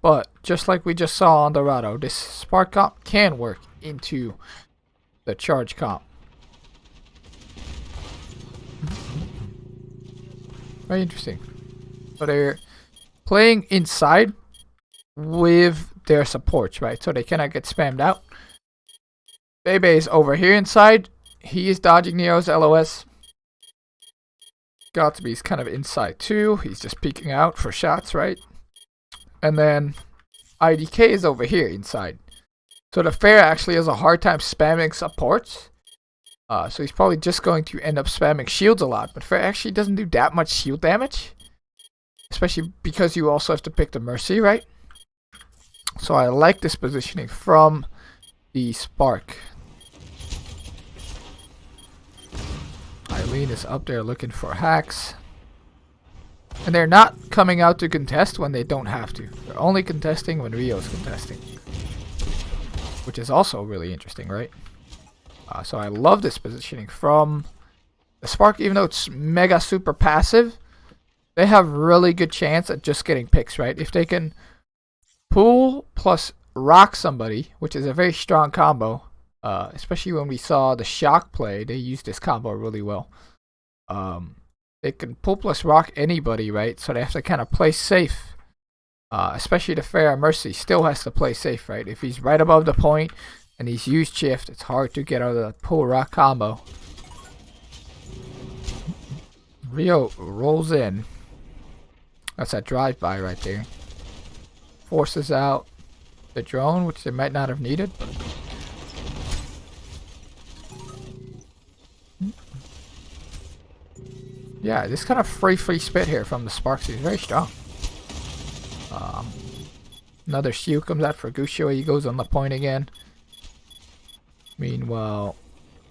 But just like we just saw on Dorado, this spark comp can work into the charge comp. Very interesting. So they're playing inside with their supports, right? So they cannot get spammed out. Bebe is over here inside. He is dodging Nero's LOS. Gotsby's kind of inside too. He's just peeking out for shots, right? And then IDK is over here inside. So the Pharah actually has a hard time spamming supports. So he's probably just going to end up spamming shields a lot. But Pharah actually doesn't do that much shield damage. Especially because you also have to pick the Mercy, right? So I like this positioning from the Spark. Eileen is up there looking for hacks. And they're not coming out to contest when they don't have to. They're only contesting when Rio's contesting. Which is also really interesting, right? So I love this positioning from the Spark, even though it's mega super passive. They have really good chance at just getting picks, right? If they can pull plus rock somebody, which is a very strong combo. Especially when we saw the shock play, they used this combo really well. They can pull plus rock anybody, right? So they have to kind of play safe. Especially the Pharah Mercy still has to play safe, right? If he's right above the point and he's used shift, it's hard to get out of the pull rock combo. Rio rolls in. That's a drive-by right there. Forces out the drone, which they might not have needed. But yeah, this kind of free spit here from the Sparks is very strong. Another shield comes out for Gushua. He goes on the point again. Meanwhile,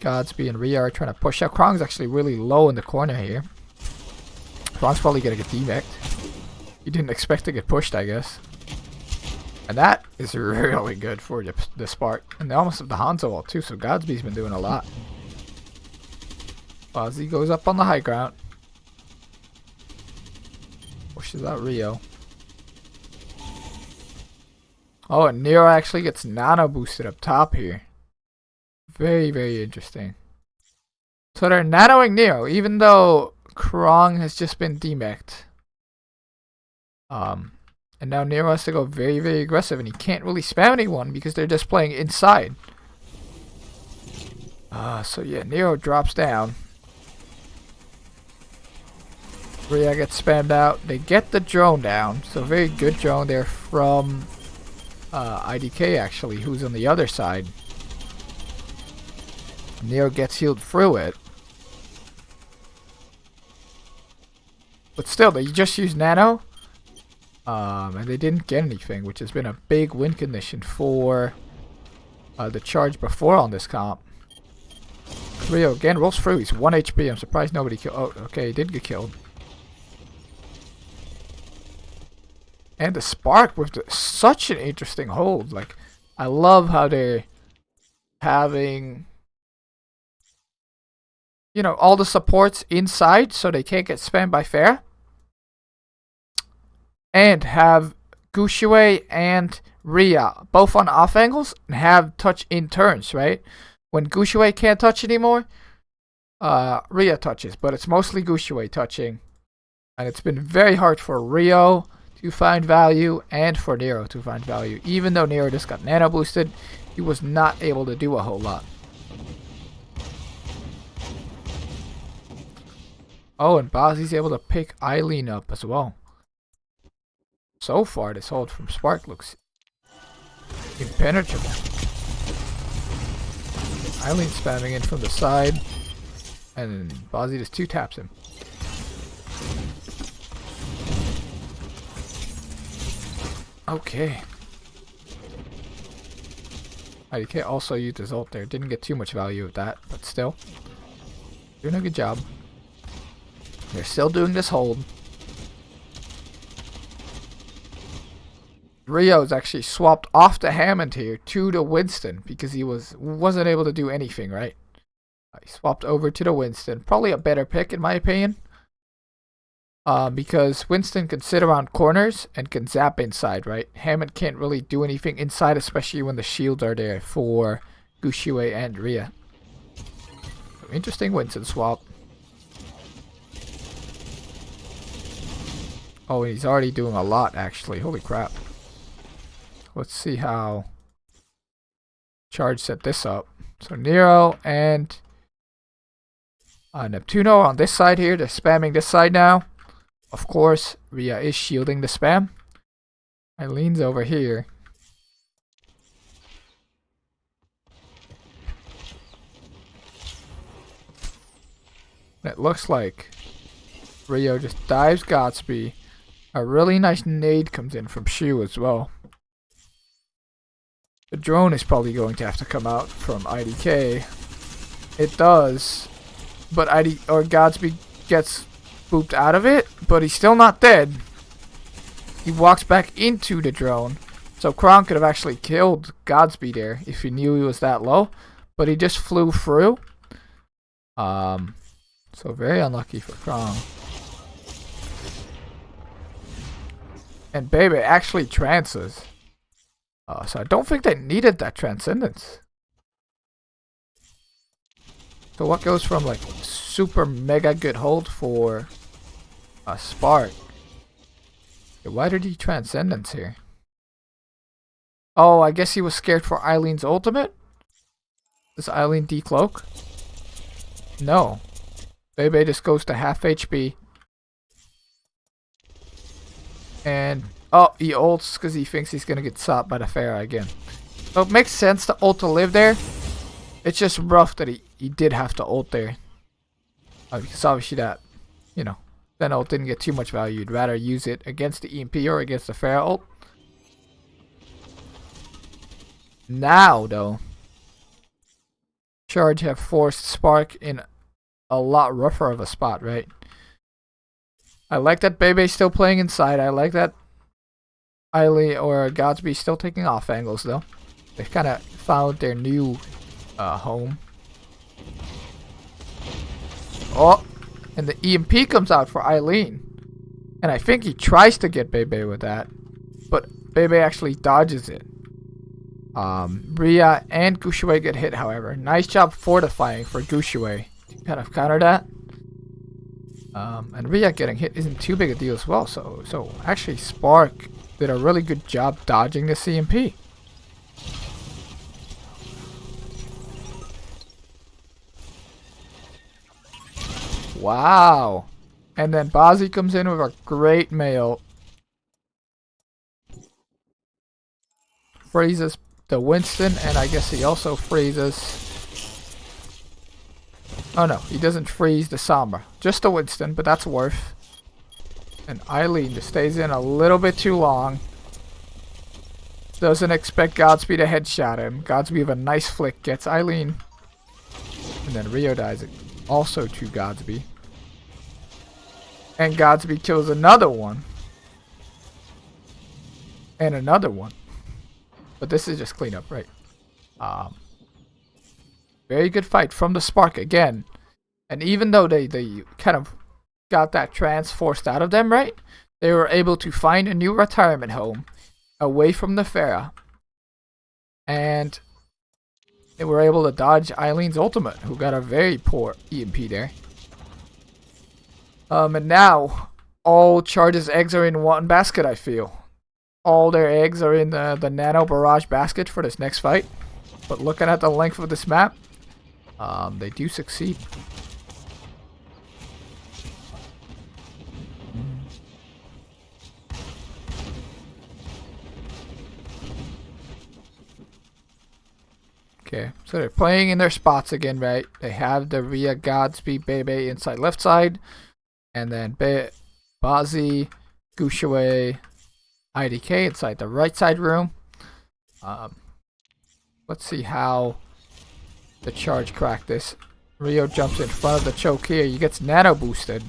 Godsby and Rhea are trying to push out. Krong's actually really low in the corner here. Krong's probably going to get demeched. He didn't expect to get pushed, I guess. And that is really good for the Spark. And they almost have the Hanzo ult too, so Godsby's been doing a lot. Ozzy goes up on the high ground. Pushes out Rio. Oh, and Nero actually gets nano boosted up top here. Very, very interesting. So they're nanoing Nero, even though Krong has just been demeched. And now Nero has to go very, very aggressive, and he can't really spam anyone because they're just playing inside. So yeah, Nero drops down. Rhea gets spammed out. They get the drone down. So very good drone there from IDK actually, who's on the other side. Nero gets healed through it. But still, they just used nano. And they didn't get anything, which has been a big win condition for the charge before on this comp. Rio again rolls through. He's 1 HP. I'm surprised nobody killed. Oh, okay, he did get killed. And the Spark with such an interesting hold. Like, I love how they're having, you know, all the supports inside so they can't get spammed by Pharah. And have Gushue and Rhea both on off angles and have touch in turns, right? When Gushue can't touch anymore, Rhea touches, but it's mostly Gushue touching. And it's been very hard for Rio to find value and for Nero to find value. Even though Nero just got nano boosted, he was not able to do a whole lot. Oh, and Bozzy's able to pick Eileen up as well. So far, this hold from Spark looks impenetrable. Eileen spamming in from the side, and Bozzy just 2-taps him. Okay. IDK also used his ult there. Didn't get too much value with that, but still. Doing a good job. They're still doing this hold. Rio's actually swapped off the Hammond here to the Winston because he wasn't able to do anything, right? He swapped over to the Winston. Probably a better pick in my opinion. Because Winston can sit around corners and can zap inside, right? Hammond can't really do anything inside, especially when the shields are there for Gushue and Rhea. So interesting Winston swap. Oh, and he's already doing a lot, actually. Holy crap. Let's see how Charge set this up. So Nero and Neptuno on this side here. They're spamming this side now. Of course, Rhea is shielding the spam. Eileen's over here. It looks like Rio just dives Godspeed. A really nice nade comes in from Shu as well. The drone is probably going to have to come out from IDK. It does. But Godspeed gets booped out of it, but he's still not dead. He walks back into the drone. So Kron could have actually killed Godspeed there if he knew he was that low. But he just flew through. So very unlucky for Kron. And Bebe actually trances. So I don't think they needed that transcendence. So what goes from like super mega good hold for a Spark? Why did he transcendence here? Oh, I guess he was scared for Eileen's ultimate? Does Eileen decloak? No. Bebe just goes to half HP. And oh, he ults because he thinks he's gonna get stopped by the Pharah again. So it makes sense to ult to live there. It's just rough that he did have to ult there. Because obviously that, you know, that ult didn't get too much value. You'd rather use it against the EMP or against the Pharah ult. Now though, Charge have forced Spark in a lot rougher of a spot, right? I like that Bebe's still playing inside. I like that Eileen or Godspeed still taking off angles though. They kind of found their new home. Oh, and the EMP comes out for Eileen. And I think he tries to get Bebe with that. But Bebe actually dodges it. Rhea and Gushue get hit, however. Nice job fortifying for Gushue to kind of counter that. And Rhea getting hit isn't too big a deal as well. So actually Spark did a really good job dodging the CMP. Wow. And then Bazzi comes in with a great mail. Freezes the Winston, and I guess he also freezes... Oh no, he doesn't freeze the Sombra. Just the Winston, but that's worth. And Eileen just stays in a little bit too long. Doesn't expect Godspeed to headshot him. Godspeed with a nice flick gets Eileen. And then Rio dies also to Godspeed. And Godspeed kills another one. And another one. But this is just cleanup, right? Very good fight from the Spark again. And even though they kind of got that trance forced out of them, right? They were able to find a new retirement home away from the Pharah. And they were able to dodge Eileen's ultimate, who got a very poor EMP there. And now all Charge's eggs are in one basket, I feel. All their eggs are in the Nano Barrage basket for this next fight. But looking at the length of this map, they do succeed. Okay, so they're playing in their spots again, right? They have the Rhea, Godspeed, Bebe inside left side. And then Bazzi, Gushue, IDK inside the right side room. Let's see how the Charge cracked this. Rio jumps in front of the choke here. He gets nano boosted.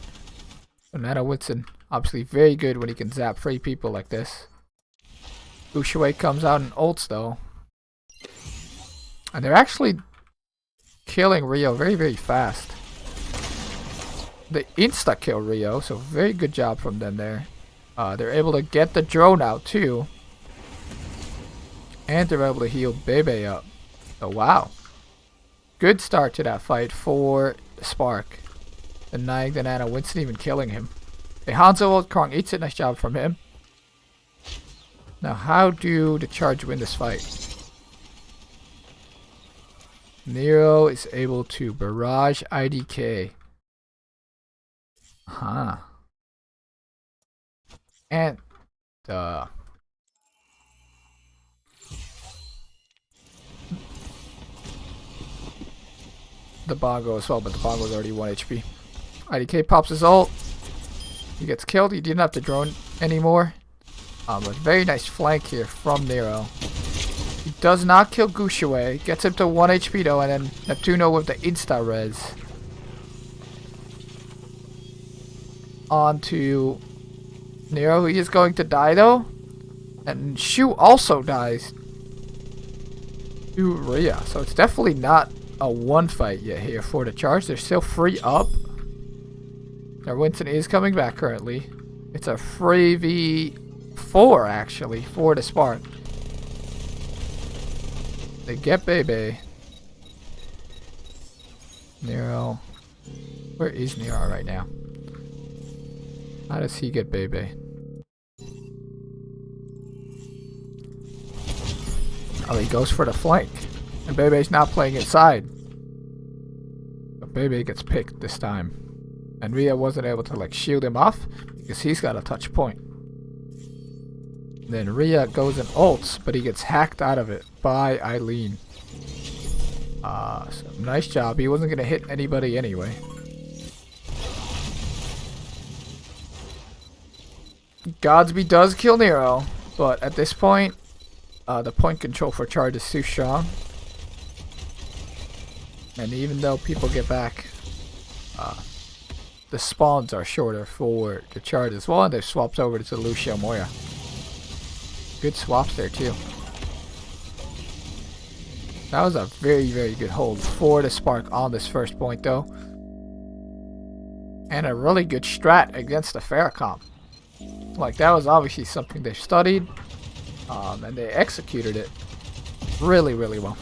So Nano Winston, obviously very good when he can zap free people like this. Gushue comes out and ults though. And they're actually killing Rio very, very fast. the insta-kill Rio, so very good job from them there. They're able to get the drone out too. And they're able to heal Bebe up. So wow. Good start to that fight for Spark. Denying the Nana Winston, even killing him. The Hanzo Krong eats it, nice job from him. Now how do the Charge win this fight? Nero is able to barrage IDK. Huh. And the Bongo as well, but the Bongo's already 1 HP. IDK pops his ult. He gets killed. He didn't have to drone anymore. But very nice flank here from Nero. He does not kill Gushue. Gets him to 1 HP though, and then Neptuno with the insta-res. On to Nero. He is going to die though. And Shu also dies to Rhea. So it's definitely not a one fight yet here for the Charge. They're still free up. Now Winston is coming back currently. It's a 3v4 actually for the Spark. They get Bebe. Nero. Where is Nero right now? How does he get Bebe? Oh, he goes for the flank. And Bebe's not playing inside. But Bebe gets picked this time. And Rhea wasn't able to like shield him off because he's got a touch point. Then Rhea goes and ults, but he gets hacked out of it by Eileen. So nice job. He wasn't going to hit anybody anyway. Godsby does kill Nero, but at this point, the point control for Charge is too strong. And even though people get back, the spawns are shorter for the Charge as well, and they've swapped over to Lucio Moya. Good swaps there too. That was a very, very good hold for the Spark on this first point though. And a really good strat against the Pharah comp. Like that was obviously something they studied. And they executed it really, really well.